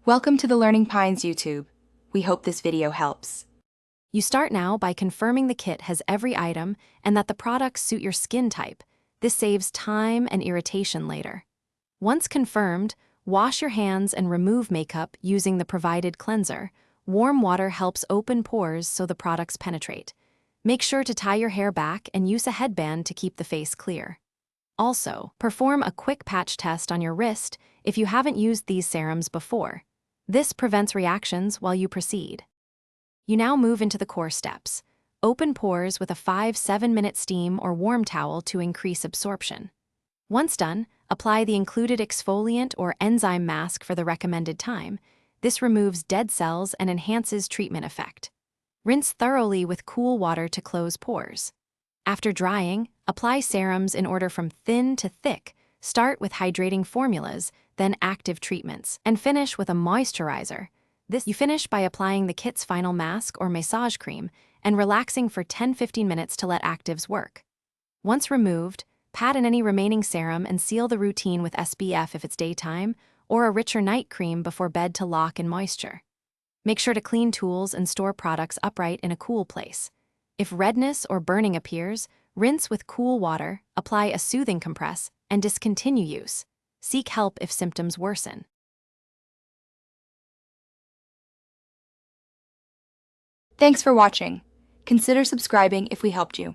Welcome to the Learning Pines YouTube. We hope this video helps. You start now by confirming the kit has every item and that the products suit your skin type. This saves time and irritation later. Once confirmed, wash your hands and remove makeup using the provided cleanser. Warm water helps open pores so the products penetrate. Make sure to tie your hair back and use a headband to keep the face clear. Also, perform a quick patch test on your wrist if you haven't used these serums before. This prevents reactions while you proceed. You now move into the core steps. Open pores with a 5-7-minute steam or warm towel to increase absorption. Once done, apply the included exfoliant or enzyme mask for the recommended time. This removes dead cells and enhances treatment effect. Rinse thoroughly with cool water to close pores. After drying, apply serums in order from thin to thick. Start with hydrating formulas, then active treatments, and finish with a moisturizer. You finish by applying the kit's final mask or massage cream and relaxing for 10-15 minutes to let actives work. Once removed, pat in any remaining serum and seal the routine with SPF if it's daytime, or a richer night cream before bed to lock in moisture. Make sure to clean tools and store products upright in a cool place. If redness or burning appears, rinse with cool water, apply a soothing compress, and discontinue use. Seek help if symptoms worsen. Thanks for watching. Consider subscribing if we helped you.